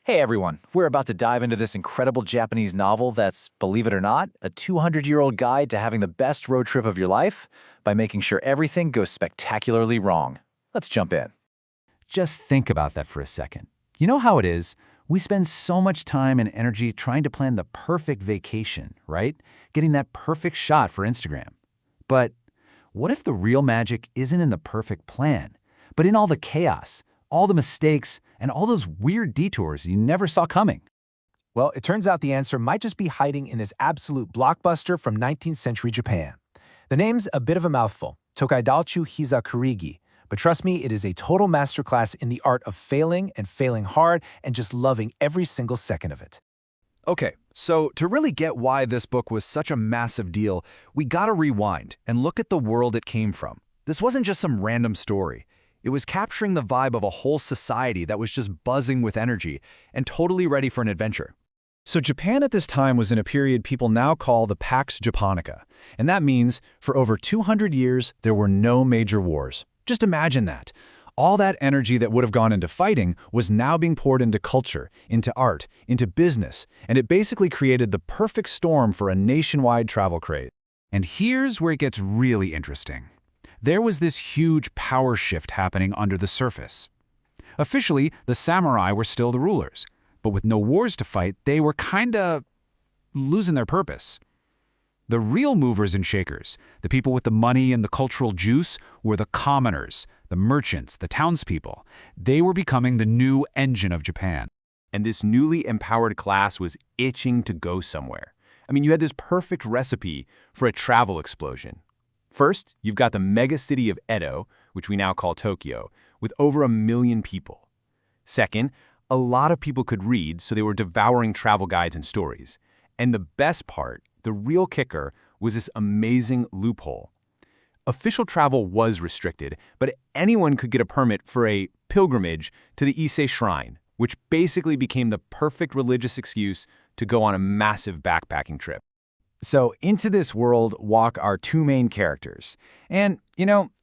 Hey everyone, we're about to dive into this incredible Japanese novel that's, believe it or not, a 200-year-old guide to having the best road trip of your life by making sure everything goes spectacularly wrong. Let's jump in. Just think about that for a second. You know how it is? We spend so much time and energy trying to plan the perfect vacation, right? Getting that perfect shot for Instagram. But what if the real magic isn't in the perfect plan, but in all the chaos, all the mistakes, and all those weird detours you never saw coming? Well, it turns out the answer might just be hiding in this absolute blockbuster from 19th century Japan. The name's a bit of a mouthful, Tokaidochu Hizakurige, but trust me, it is a total masterclass in the art of failing and failing hard and just loving every single second of it. Okay, so to really get why this book was such a massive deal, we gotta rewind and look at the world it came from. This wasn't just some random story. It was capturing the vibe of a whole society that was just buzzing with energy and totally ready for an adventure. So Japan at this time was in a period people now call the Pax Japonica, and that means for over 200 years there were no major wars. Just imagine that. All that energy that would have gone into fighting was now being poured into culture, into art, into business, and it basically created the perfect storm for a nationwide travel craze. And here's where it gets really interesting. There was this huge power shift happening under the surface. Officially, the samurai were still the rulers, but with no wars to fight, they were kinda losing their purpose. The real movers and shakers, the people with the money and the cultural juice, were the commoners, the merchants, the townspeople. They were becoming the new engine of Japan. And this newly empowered class was itching to go somewhere. I mean, you had this perfect recipe for a travel explosion. First, you've got the mega city of Edo, which we now call Tokyo, with over 1 million people. Second, a lot of people could read, so they were devouring travel guides and stories. And the best part, the real kicker, was this amazing loophole. Official travel was restricted, but anyone could get a permit for a pilgrimage to the Ise Shrine, which basically became the perfect religious excuse to go on a massive backpacking trip. So into this world walk our two main characters. And,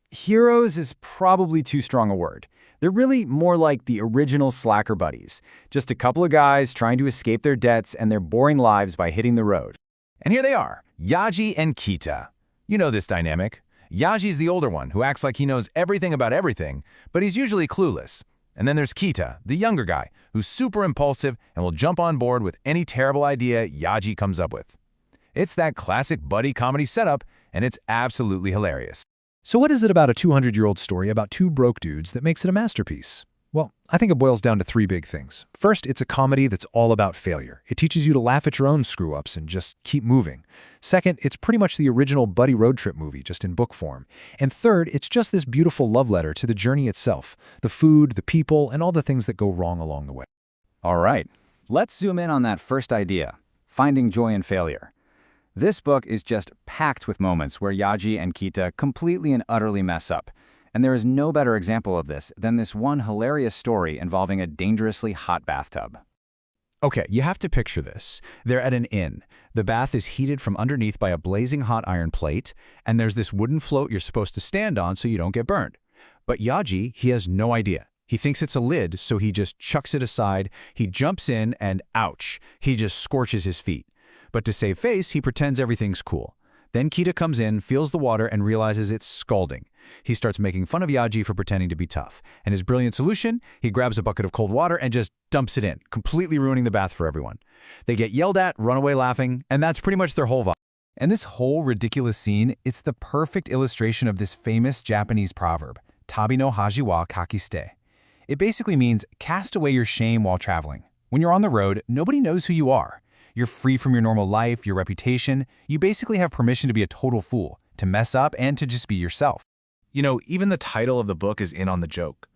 heroes is probably too strong a word. They're really more like the original slacker buddies, just a couple of guys trying to escape their debts and their boring lives by hitting the road. And here they are, Yaji and Kita. You know this dynamic. Yaji's the older one who acts like he knows everything about everything, but he's usually clueless. And then there's Kita, the younger guy, who's super impulsive and will jump on board with any terrible idea Yaji comes up with. It's that classic buddy comedy setup, and it's absolutely hilarious. So what is it about a 200-year-old story about two broke dudes that makes it a masterpiece? Well, I think it boils down to three big things. First, it's a comedy that's all about failure. It teaches you to laugh at your own screw-ups and just keep moving. Second, it's pretty much the original buddy road trip movie, just in book form. And third, it's just this beautiful love letter to the journey itself, the food, the people, and all the things that go wrong along the way. All right, let's zoom in on that first idea, finding joy in failure. This book is just packed with moments where Yaji and Kita completely and utterly mess up. And there is no better example of this than this one hilarious story involving a dangerously hot bathtub. Okay, you have to picture this. They're at an inn. The bath is heated from underneath by a blazing hot iron plate, and there's this wooden float you're supposed to stand on so you don't get burned. But Yaji, he has no idea. He thinks it's a lid, so he just chucks it aside. He jumps in, and ouch, he just scorches his feet. But to save face, he pretends everything's cool. Then Kita comes in, feels the water, and realizes it's scalding. He starts making fun of Yaji for pretending to be tough. And his brilliant solution? He grabs a bucket of cold water and just dumps it in, completely ruining the bath for everyone. They get yelled at, run away laughing, and that's pretty much their whole vibe. And this whole ridiculous scene, it's the perfect illustration of this famous Japanese proverb, Tabi no haji wa kakiste. It basically means cast away your shame while traveling. When you're on the road, nobody knows who you are. You're free from your normal life, your reputation. You basically have permission to be a total fool, to mess up, and to just be yourself. You know, even the title of the book is in on the joke.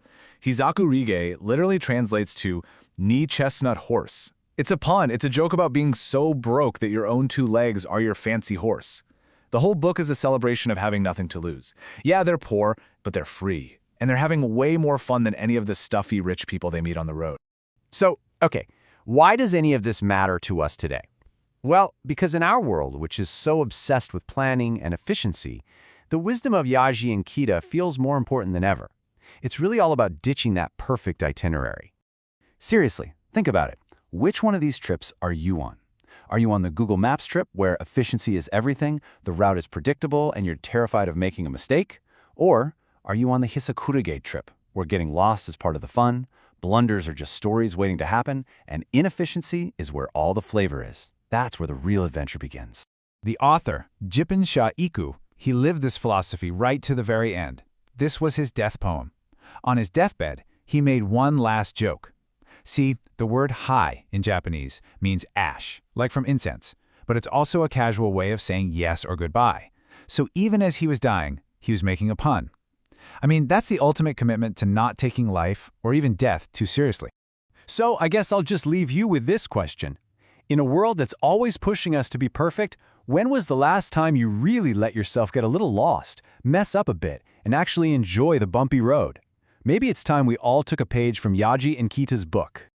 Hizakurige literally translates to knee chestnut horse. It's a pun. It's a joke about being so broke that your own two legs are your fancy horse. The whole book is a celebration of having nothing to lose. Yeah, they're poor, but they're free. And they're having way more fun than any of the stuffy rich people they meet on the road. So, okay. Why does any of this matter to us today? Well, because in our world, which is so obsessed with planning and efficiency, the wisdom of Yaji and Kita feels more important than ever. It's really all about ditching that perfect itinerary. Seriously, Think about it. Which one of these trips are you on? Are you on the Google Maps trip where efficiency is everything, the route is predictable, and you're terrified of making a mistake? Or are you on the Hizakurige trip where getting lost is part of the fun, blunders are just stories waiting to happen, and inefficiency is where all the flavor is? That's where the real adventure begins. The author, Jippensha Iku, he lived this philosophy right to the very end. This was his death poem. On his deathbed, he made one last joke. See, the word hai in Japanese means ash, like from incense, but it's also a casual way of saying yes or goodbye. So even as he was dying, he was making a pun. I mean, that's the ultimate commitment to not taking life, or even death, too seriously. So I guess I'll just leave you with this question. In a world that's always pushing us to be perfect, when was the last time you really let yourself get a little lost, mess up a bit, and actually enjoy the bumpy road? Maybe it's time we all took a page from Yaji and Kita's book.